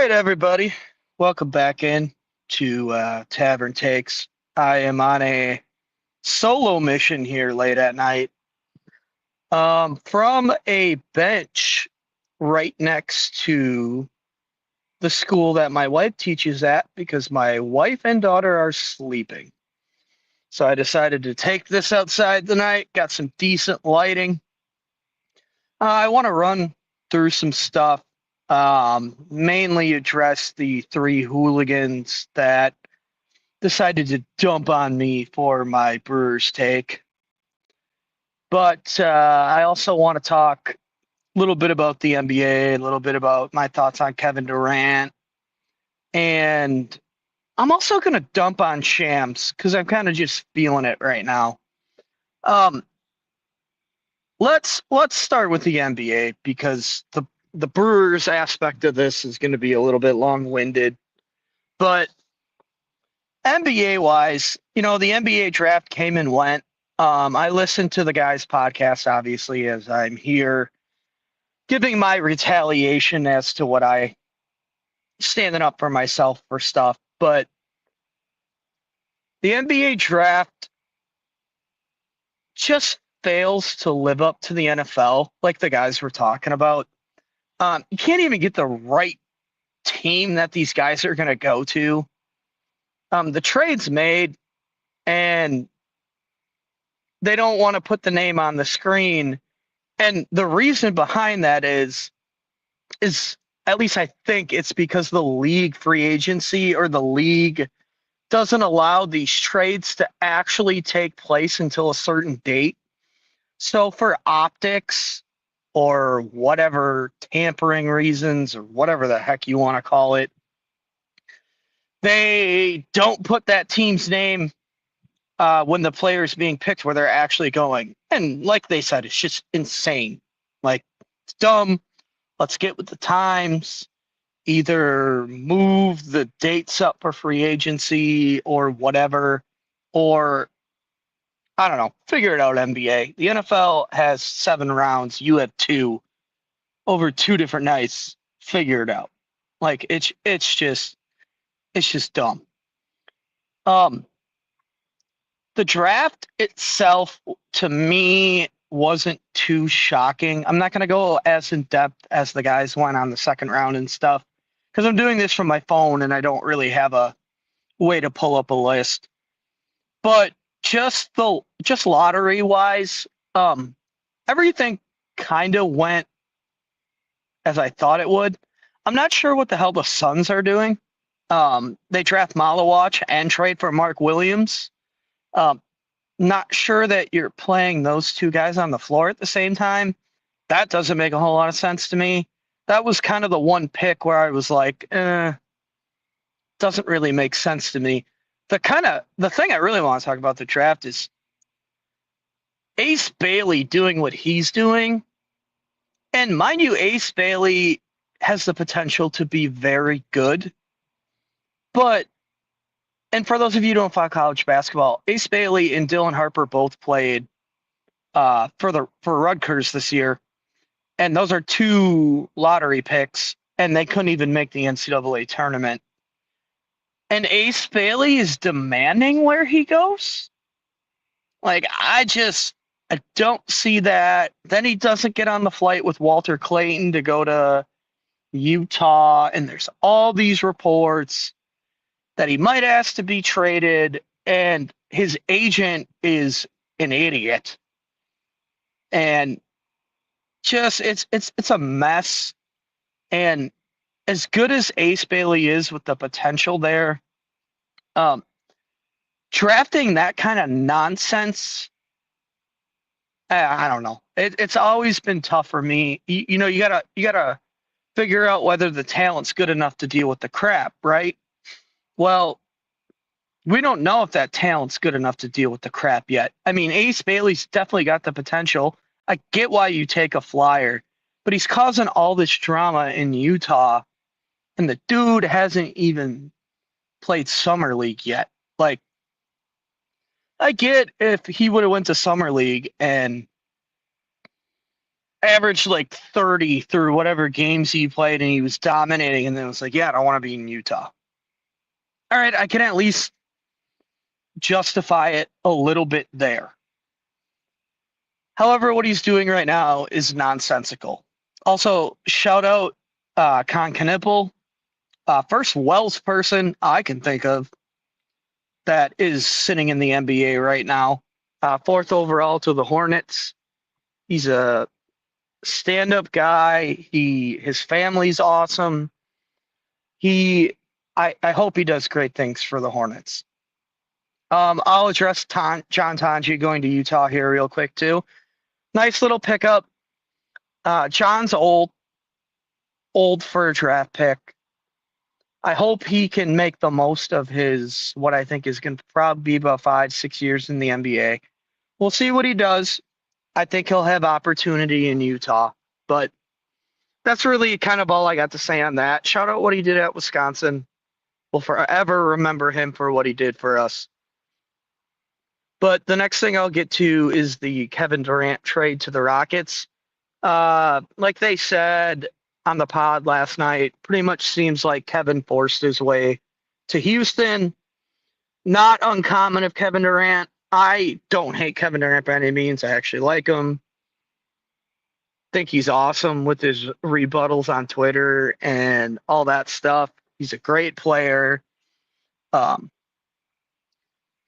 right, everybody. Welcome back in to Tavern Takes. I am on a solo mission here late at night from a bench right next to the school that my wife teaches at because my wife and daughter are sleeping. So I decided to take this outside tonight, got some decent lighting. I want to run through some stuff, mainly address the three hooligans that decided to dump on me for my Brewers take. But I also want to talk a little bit about the NBA, a little bit about my thoughts on Kevin Durant, and I'm also going to dump on Shams because I'm kind of just feeling it right now. Um, let's start with the NBA because the Brewers aspect of this is going to be a little bit long-winded, but NBA wise, the NBA draft came and went. I listened to the guys' podcast, obviously, as I'm here giving my retaliation as to what I standing up for myself for stuff. But the NBA draft just fails to live up to the NFL, like the guys were talking about. You can't even get the right team that these guys are going to go to. The trade's made, and they don't want to put the name on the screen. And the reason behind that is at least I think it's because the league free agency or the league doesn't allow these trades to actually take place until a certain date. So for optics or whatever tampering reasons or whatever the heck you want to call it, they don't put that team's name when the player is being picked where they're actually going. And like they said, it's just insane. Like, it's dumb. Let's get with the times. Either move the dates up for free agency or whatever, or I don't know, figure it out, NBA. The NFL has 7 rounds. You have two over 2 different nights. Figure it out. Like it's just dumb. Um, the draft itself to me wasn't too shocking. I'm not going to go as in depth as the guys went on the second round and stuff because I'm doing this from my phone and I don't really have a way to pull up a list. But just lottery wise, everything kind of went as I thought it would. I'm not sure what the hell the Suns are doing. They draft Malawach and trade for Mark Williams. Um, Not sure that you're playing those two guys on the floor at the same time. That doesn't make a whole lot of sense to me. That was kind of the one pick where I was like, doesn't really make sense to me. The thing I really want to talk about the draft is Ace Bailey doing what he's doing. And mind you, Ace Bailey has the potential to be very good. But, and for those of you who don't follow college basketball, Ace Bailey and Dylan Harper both played for Rutgers this year. And those are two lottery picks, and they couldn't even make the NCAA tournament. And Ace Bailey is demanding where he goes. Like, I don't see that. Then he doesn't get on the flight with Walter Clayton to go to Utah, and there's all these reports that he might ask to be traded, and his agent is an idiot. And just it's a mess. And as good as Ace Bailey is with the potential there, um, drafting that kind of nonsense, I don't know. It's always been tough for me. You gotta figure out whether the talent's good enough to deal with the crap, right? Well, we don't know if that talent's good enough to deal with the crap yet. I mean, Ace Bailey's definitely got the potential. I get why you take a flyer, but he's causing all this drama in Utah, and the dude hasn't even played summer league yet. Like, I get if he would have went to summer league and averaged like 30 through whatever games he played, and he was dominating. And then it was like, yeah, I don't want to be in Utah. All right, I can at least justify it a little bit there. However, what he's doing right now is nonsensical. Also, shout out Con Knipple, first Wells person I can think of that is sitting in the NBA right now. Fourth overall to the Hornets. He's a stand-up guy. His family's awesome. I hope he does great things for the Hornets. I'll address John Tonje going to Utah here real quick too. Nice little pickup. John's old for a draft pick. I hope he can make the most of his, what I think is going to probably be about 5-6 years in the NBA. We'll see what he does. I think he'll have opportunity in Utah, but that's really kind of all I got to say on that. Shout out what he did at Wisconsin. We'll forever remember him for what he did for us. But the next thing I'll get to is the Kevin Durant trade to the Rockets. Like they said on the pod last night, pretty much seems like Kevin forced his way to Houston. Not uncommon of Kevin Durant. I don't hate Kevin Durant by any means. I actually like him. Think he's awesome with his rebuttals on Twitter and all that stuff. He's a great player.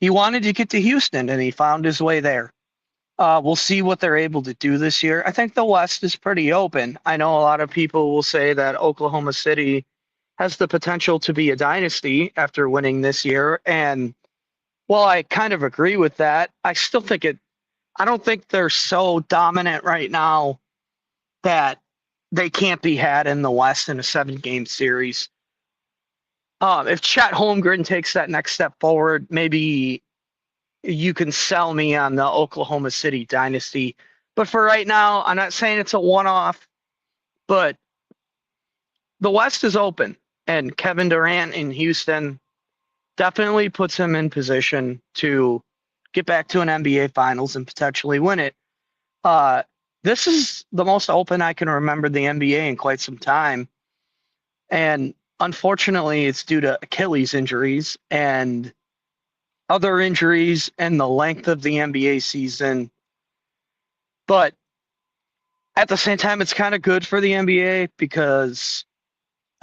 He wanted to get to Houston, and he found his way there. We'll see what they're able to do this year. I think the West is pretty open. I know a lot of people will say that Oklahoma City has the potential to be a dynasty after winning this year. And while I kind of agree with that, I still think I don't think they're so dominant right now that they can't be had in the West in a 7-game series. If Chet Holmgren takes that next step forward, maybe you can sell me on the Oklahoma City dynasty. But for right now, I'm not saying it's a one-off, but the West is open, and Kevin Durant in Houston definitely puts him in position to get back to an NBA Finals and potentially win it. This is the most open I can remember the NBA in quite some time. And unfortunately, it's due to Achilles injuries and other injuries and the length of the NBA season. But at the same time, it's kind of good for the NBA because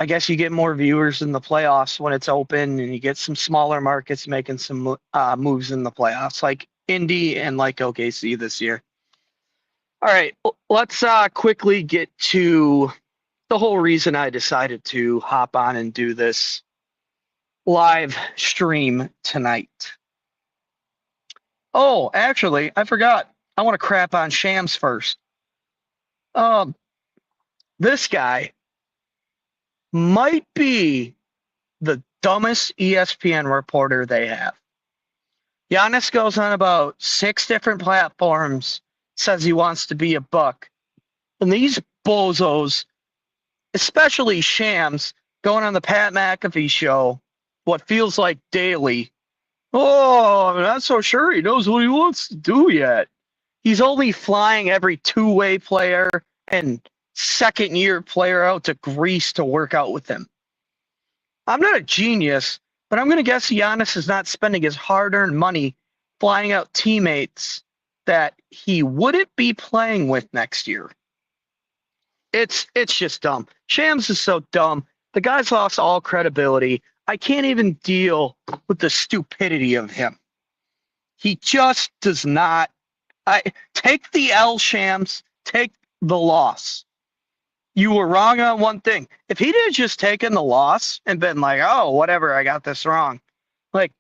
I guess you get more viewers in the playoffs when it's open, and you get some smaller markets making some moves in the playoffs, like Indy and like OKC this year. All right, let's quickly get to the whole reason I decided to hop on and do this live stream tonight. Oh, actually, I forgot. I want to crap on Shams first. This guy might be the dumbest ESPN reporter they have. Giannis goes on about 6 different platforms, says he wants to be a Buck. And these bozos, especially Shams, going on the Pat McAfee show, what feels like daily. Oh, I'm not so sure he knows what he wants to do yet. He's only flying every two-way player and second-year player out to Greece to work out with him. I'm not a genius, but I'm going to guess Giannis is not spending his hard-earned money flying out teammates that he wouldn't be playing with next year. It's just dumb. Shams is so dumb. The guy's lost all credibility. I can't even deal with the stupidity of him. He just does not. Take the L, Shams. Take the loss. You were wrong on one thing. If he'd have just taken the loss and been like, oh, whatever, I got this wrong. Like,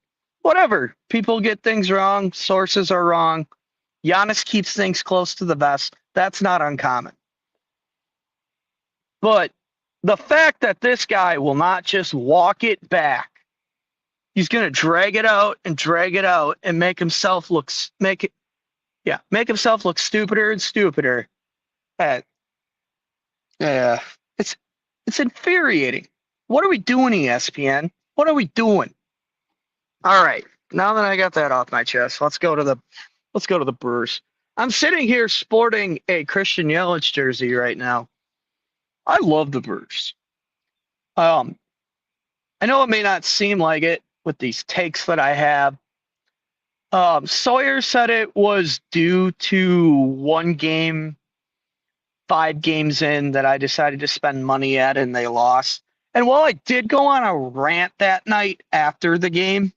whatever. People get things wrong. Sources are wrong. Giannis keeps things close to the vest. That's not uncommon. But the fact that this guy will not just walk it back, he's going to drag it out and make himself look stupider and stupider. It's infuriating. What are we doing, ESPN? What are we doing? All right. Now that I got that off my chest, let's go to the Brewers. I'm sitting here sporting a Christian Yelich jersey right now. I love the Brewers. Um, I know it may not seem like it with these takes that I have. Sawyer said it was due to one game, 5 games in, that I decided to spend money at and they lost. And while I did go on a rant that night after the game,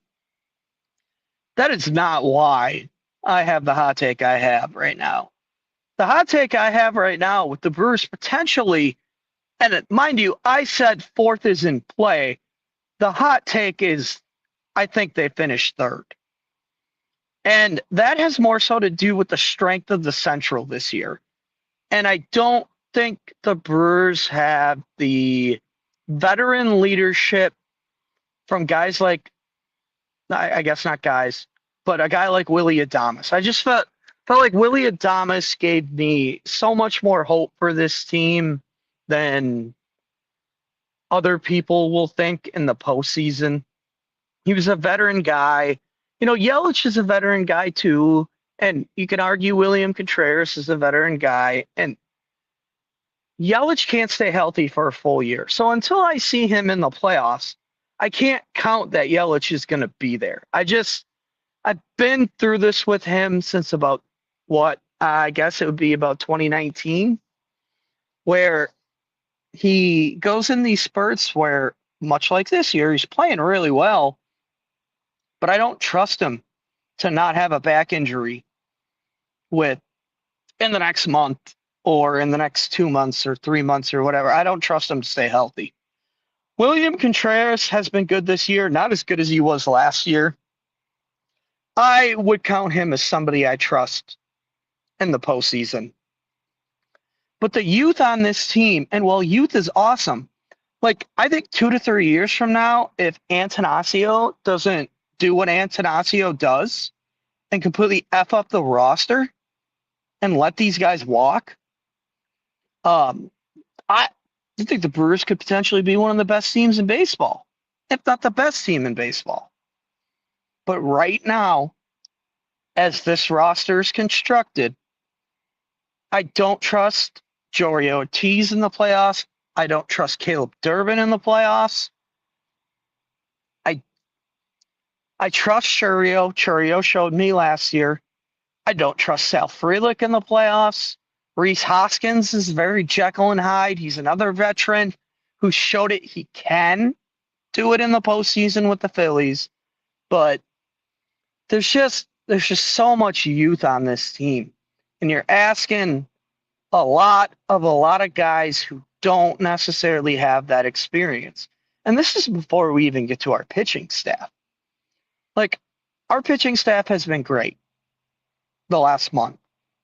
that is not why I have the hot take I have right now. The hot take I have right now with the Brewers potentially, and mind you, I said fourth is in play. The hot take is I think they finished third. And that has more so to do with the strength of the Central this year. And I don't think the Brewers have the veteran leadership from guys like, I guess not guys, but a guy like Willy Adames. I just felt like Willy Adames gave me so much more hope for this team than other people will think in the postseason. He was a veteran guy. You know, Yelich is a veteran guy too, and you can argue William Contreras is a veteran guy, and Yelich can't stay healthy for a full year. So until I see him in the playoffs, I can't count that Yelich is going to be there. I've been through this with him since about what I guess it would be about 2019, where he goes in these spurts where, much like this year, he's playing really well, but I don't trust him to not have a back injury with in the next month or in the next 2 months or 3 months or whatever. I don't trust him to stay healthy. William Contreras has been good this year, not as good as he was last year. I would count him as somebody I trust in the postseason. But the youth on this team, and while youth is awesome, like I think 2 to 3 years from now, if Antanasio doesn't do what Antanasio does and completely F up the roster and let these guys walk, um, I think the Brewers could potentially be one of the best teams in baseball, if not the best team in baseball. But right now, as this roster is constructed, I don't trust Joey Ortiz in the playoffs. I don't trust Caleb Durbin in the playoffs. I I trust Churio. Churio showed me last year. I don't trust Sal Frelick in the playoffs. Rhys Hoskins is very Jekyll and Hyde. He's another veteran who showed it he can do it in the postseason with the Phillies. But there's just so much youth on this team. And you're asking a lot of guys who don't necessarily have that experience. And this is before we even get to our pitching staff. Like, our pitching staff has been great the last month.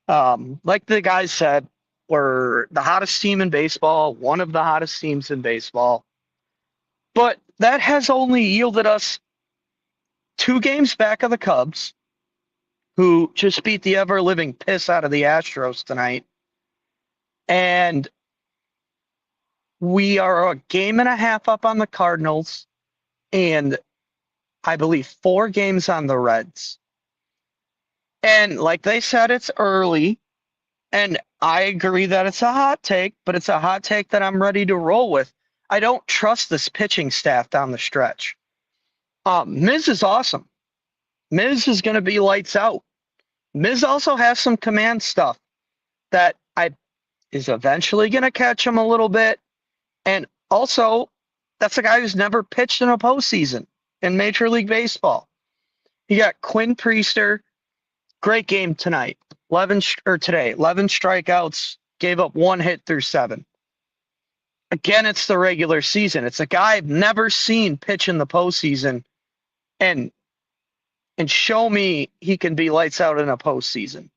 Like the guys said, we're the hottest team in baseball, one of the hottest teams in baseball. But that has only yielded us 2 games back of the Cubs, who just beat the ever living piss out of the Astros tonight. And we are a game and a half up on the Cardinals, and I believe 4 games on the Reds. And like they said, it's early, and I agree that it's a hot take, but it's a hot take that I'm ready to roll with. I don't trust this pitching staff down the stretch. Miz is awesome. Miz is going to be lights out. Miz also has some command stuff that is eventually going to catch him a little bit. And also, that's a guy who's never pitched in a postseason in Major League Baseball. You got Quinn Priester, great game tonight. 11 strikeouts, gave up 1 hit through 7. Again, it's the regular season. It's a guy I've never seen pitch in the postseason and show me he can be lights out in a postseason.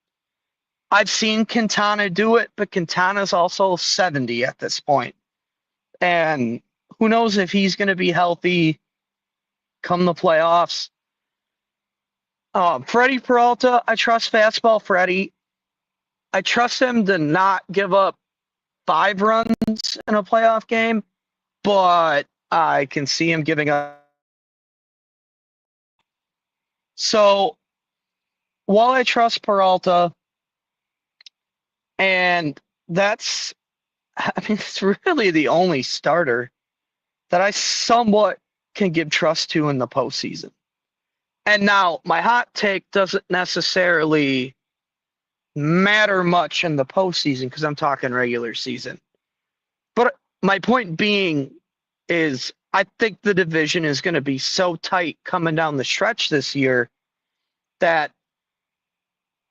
I've seen Quintana do it, but Quintana's also 70 at this point. And who knows if he's going to be healthy come the playoffs. Freddie Peralta, I trust fastball Freddie. I trust him to not give up 5 runs in a playoff game, but I can see him giving up. So while I trust Peralta, And that's, I mean, it's really the only starter that I somewhat can give trust to in the postseason. And now my hot take doesn't necessarily matter much in the postseason because I'm talking regular season. But my point being is I think the division is going to be so tight coming down the stretch this year that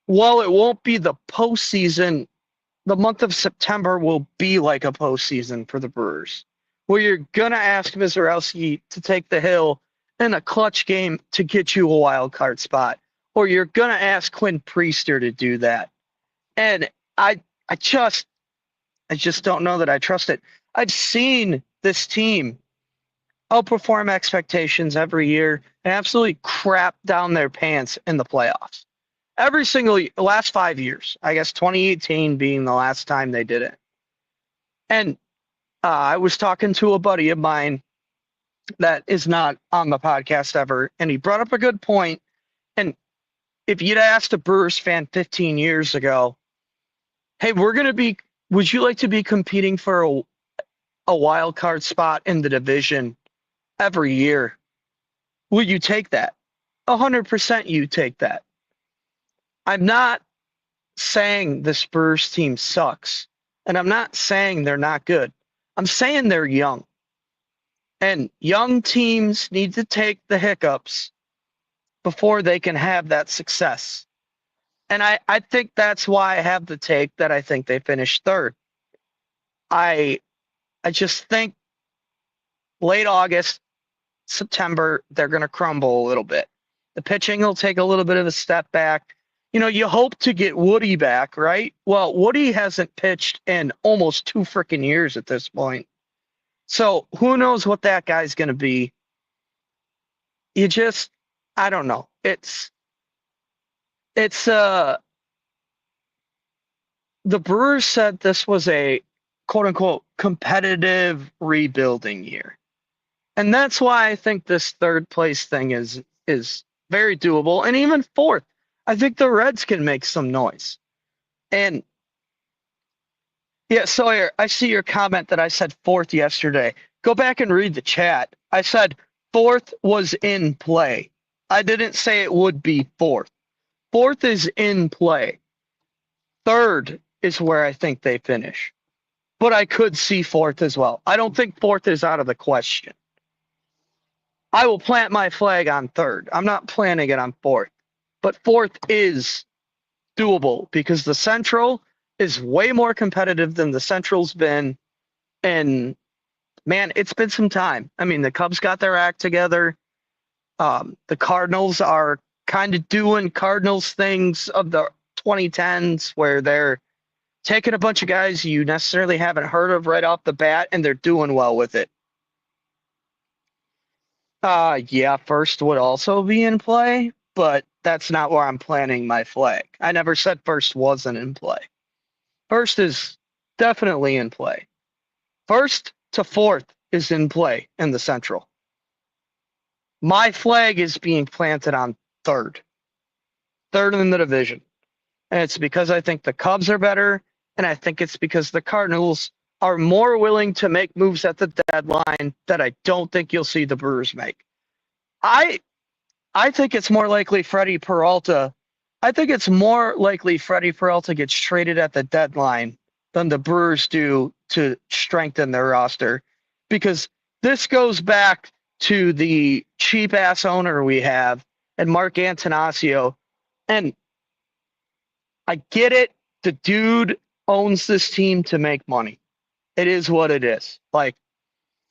while it won't be the postseason, the month of September will be like a postseason for the Brewers, where you're gonna ask Mizorowski to take the hill in a clutch game to get you a wild card spot, or you're gonna ask Quinn Priester to do that. And I, I just, I just don't know that I trust it. I've seen this team outperform expectations every year and absolutely crap down their pants in the playoffs. Every single last 5 years, I guess 2018 being the last time they did it. And I was talking to a buddy of mine that is not on the podcast ever, and he brought up a good point. And if you'd asked a Brewers fan 15 years ago, hey, would you like to be competing for a wild card spot in the division every year? Would you take that? 100% you take that. I'm not saying the Spurs team sucks, and I'm not saying they're not good. I'm saying they're young. And young teams need to take the hiccups before they can have that success. And I think that's why I have the take that I think they finished third. I I just think late August, September, they're going to crumble a little bit. The pitching will take a little bit of a step back. You know, you hope to get Woody back, right? Well, Woody hasn't pitched in almost 2 freaking years at this point. So who knows what that guy's going to be? You just, I don't know. It's the Brewers said this was a quote unquote competitive rebuilding year. And that's why I think this third place thing is very doable. And even fourth, I think the Reds can make some noise. And yeah, Sawyer, I see your comment that I said fourth yesterday. Go back and read the chat. I said fourth was in play. I didn't say it would be fourth. Fourth is in play. Third is where I think they finish. But I could see fourth as well. I don't think fourth is out of the question. I will plant my flag on third. I'm not planting it on fourth. But fourth is doable because the Central is way more competitive than the Central's been. And man, it's been some time. I mean, the Cubs got their act together. The Cardinals are kind of doing Cardinals things of the 2010s where they're taking a bunch of guys you necessarily haven't heard of right off the bat, and they're doing well with it. Yeah, first would also be in play, but that's not where I'm planting my flag. I never said first wasn't in play. First is definitely in play. First to fourth is in play in the Central. My flag is being planted on third in the division. And it's because I think the Cubs are better, and I think it's because the Cardinals are more willing to make moves at the deadline that I don't think you'll see the Brewers make. I I think it's more likely Freddie Peralta. I think it's more likely Freddie Peralta gets traded at the deadline than the Brewers do to strengthen their roster, because this goes back to the cheap ass owner we have and Mark Antanasio. And I get it. The dude owns this team to make money. It is what it is. Like,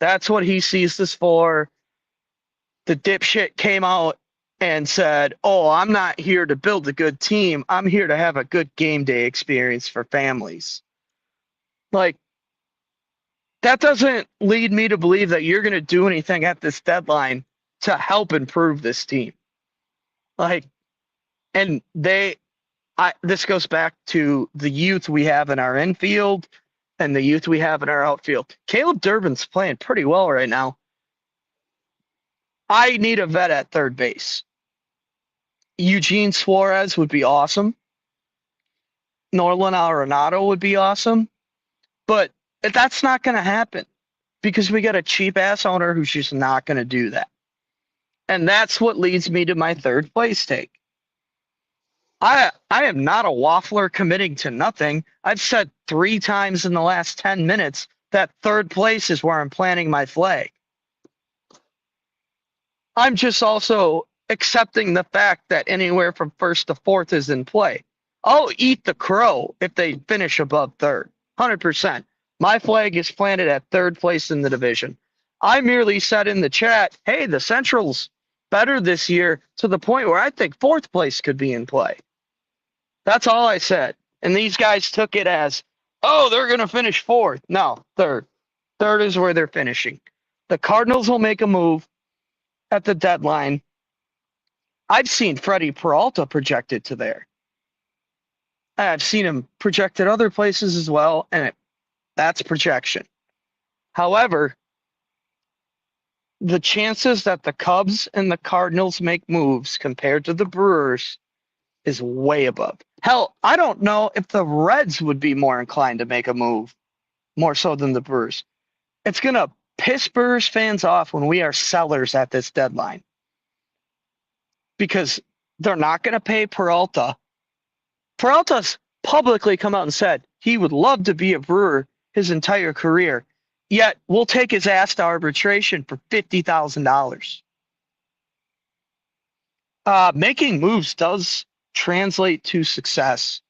that's what he sees this for. The dipshit came out and said, "Oh, I'm not here to build a good team. I'm here to have a good game day experience for families." Like, that doesn't lead me to believe that you're going to do anything at this deadline to help improve this team. Like, and this goes back to the youth we have in our infield and the youth we have in our outfield. Caleb Durbin's playing pretty well right now. I need a vet at third base. Eugene Suarez would be awesome. Nolan Arenado would be awesome, but that's not going to happen because we got a cheap ass owner who's just not going to do that. And that's what leads me to my third place take. I am not a waffler committing to nothing. I've said 3 times in the last 10 minutes that third place is where I'm planting my flag. I'm just also accepting the fact that anywhere from first to fourth is in play. I'll eat the crow if they finish above third. 100%. My flag is planted at third place in the division. I merely said in the chat, hey, the Central's better this year to the point where I think fourth place could be in play. That's all I said. And these guys took it as, oh, they're going to finish fourth. No, third. Third is where they're finishing. The Cardinals will make a move at the deadline. I've seen Freddie Peralta projected to there. I've seen him projected other places as well, and that's projection. However, the chances that the Cubs and the Cardinals make moves compared to the Brewers is way above. Hell, I don't know if the Reds would be more inclined to make a move, more so than the Brewers. It's going to piss Brewers fans off when we are sellers at this deadline because they're not going to pay Peralta. Peralta's publicly come out and said he would love to be a Brewer his entire career, yet we'll take his ass to arbitration for $50,000. Making moves does translate to success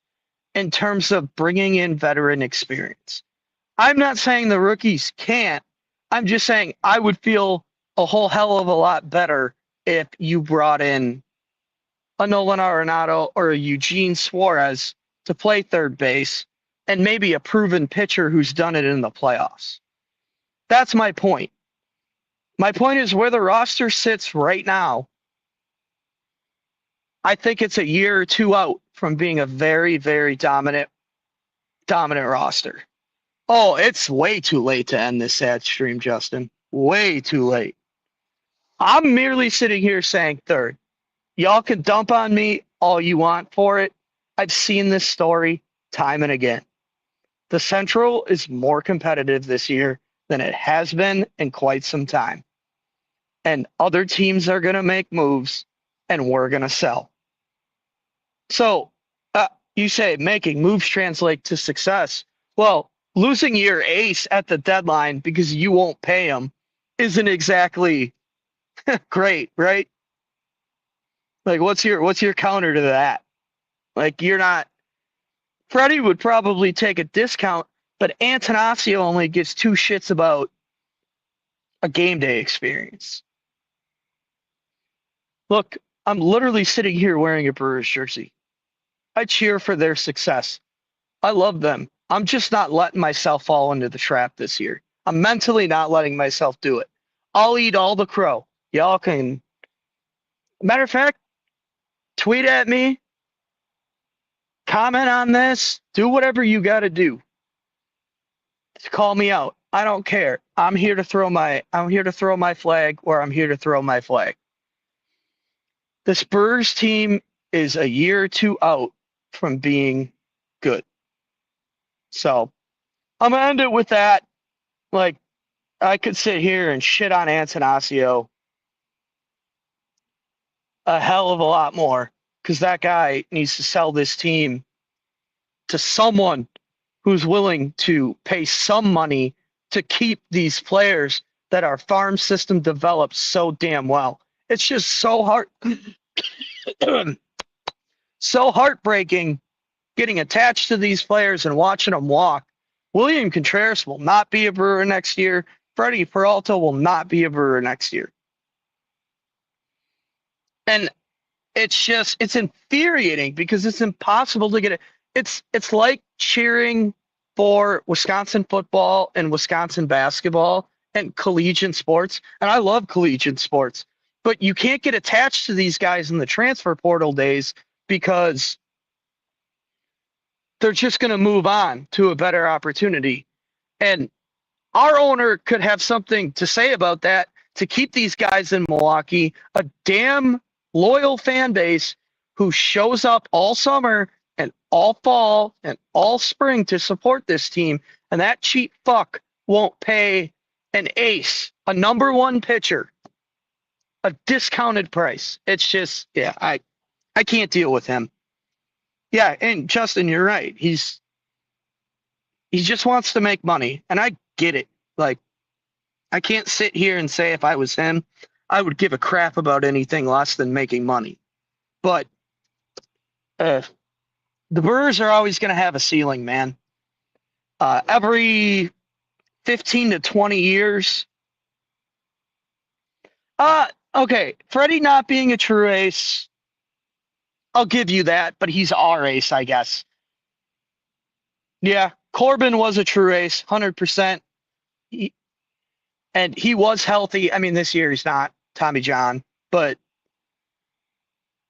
in terms of bringing in veteran experience. I'm not saying the rookies can't. I'm just saying I would feel a whole hell of a lot better if you brought in a Nolan Arenado or a Eugene Suarez to play third base and maybe a proven pitcher who's done it in the playoffs. That's my point. My point is where the roster sits right now, I think it's a year or two out from being a very, very dominant roster. Oh, it's way too late to end this sad stream, Justin. Way too late. I'm merely sitting here saying third. Y'all can dump on me all you want for it. I've seen this story time and again. The Central is more competitive this year than it has been in quite some time. And other teams are going to make moves, and we're going to sell. So you say making moves translate to success. Well, losing your ace at the deadline because you won't pay him isn't exactly great, right? Like, what's your counter to that? Like, you're not. Freddie would probably take a discount, but Attanasio only gives 2 shits about a game day experience. Look, I'm literally sitting here wearing a Brewers jersey. I cheer for their success. I love them. I'm just not letting myself fall into the trap this year. I'm mentally not letting myself do it. I'll eat all the crow. Y'all can. Matter of fact, tweet at me, comment on this, do whatever you got to do. Call me out. I don't care. I'm here to throw my flag where I'm here to throw my flag. The Spurs team is a year or two out from being good. So I'm going to end it with that. Like, I could sit here and shit on Attanasio a hell of a lot more because that guy needs to sell this team to someone who's willing to pay some money to keep these players that our farm system develops so damn well. It's just so hard. So heartbreaking getting attached to these players and watching them walk. William Contreras will not be a Brewer next year. Freddie Peralta will not be a Brewer next year. And it's infuriating because it's impossible to get it. It's like cheering for Wisconsin football and Wisconsin basketball and collegiate sports. And I love collegiate sports, but you can't get attached to these guys in the transfer portal days because they're just going to move on to a better opportunity. And our owner could have something to say about that to keep these guys in Milwaukee, a damn loyal fan base who shows up all summer and all fall and all spring to support this team, and that cheap fuck won't pay an ace, a number one pitcher, a discounted price. It's just, yeah, I can't deal with him. Yeah, and Justin, you're right. He just wants to make money, and I get it. Like, I can't sit here and say if I was him, I would give a crap about anything less than making money. But uh, the Brewers are always going to have a ceiling, man. Every 15 to 20 years. Okay, Freddie not being a true ace, I'll give you that, but he's our ace, I guess. Yeah, Corbin was a true ace, 100%. And he was healthy. I mean, this year he's not Tommy John, but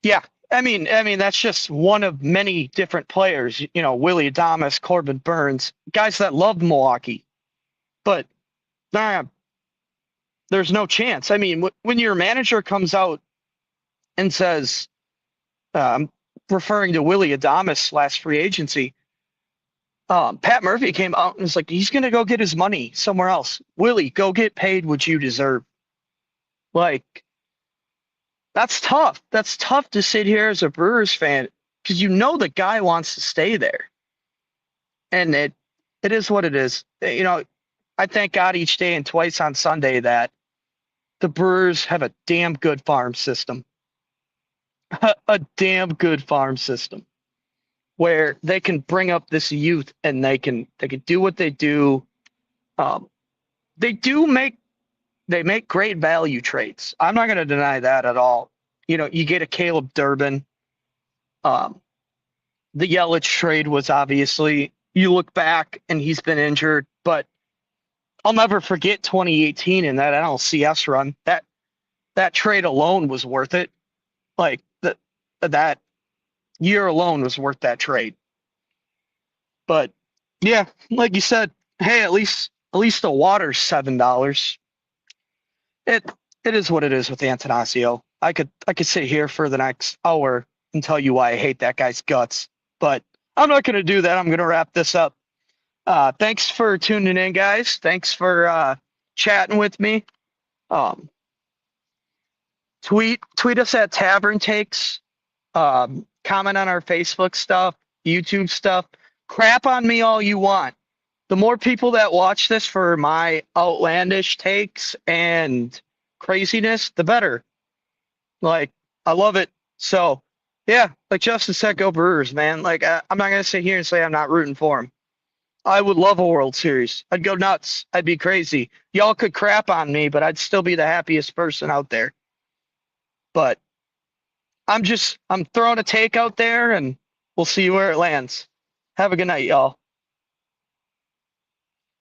yeah, I mean that's just one of many different players. You know, Willie Adames, Corbin Burns, guys that loved Milwaukee, but there's no chance. I mean, when your manager comes out and says, referring to Willie Adames last free agency, Pat Murphy came out and was like, he's going to go get his money somewhere else. Willie, go get paid what you deserve. Like, that's tough. That's tough to sit here as a Brewers fan because you know the guy wants to stay there. And it is what it is. You know, I thank God each day and twice on Sunday that the Brewers have a damn good farm system. A damn good farm system where they can bring up this youth and they can do what they do. Um, they make great value trades. I'm not going to deny that at all. You know, you get a Caleb Durbin. Um, the Yelich trade was obviously, you look back and he's been injured, but I'll never forget 2018 and that NLCS run. That trade alone was worth it. Like that year alone was worth that trade. But yeah, like you said, hey, at least the water's $7. It it is what it is with Antanasio. I could sit here for the next hour and tell you why I hate that guy's guts, but I'm not going to do that. I'm going to wrap this up. Thanks for tuning in, guys. Thanks for chatting with me. Um, tweet us at Tavern Takes. Comment on our Facebook stuff, YouTube stuff. Crap on me all you want. The more people that watch this for my outlandish takes and craziness, the better. Like, I love it. So, yeah, like Justin said, go Brewers, man. Like, I'm not going to sit here and say I'm not rooting for him. I would love a World Series. I'd go nuts. I'd be crazy. Y'all could crap on me, but I'd still be the happiest person out there. But I'm throwing a take out there and we'll see where it lands. Have a good night, y'all.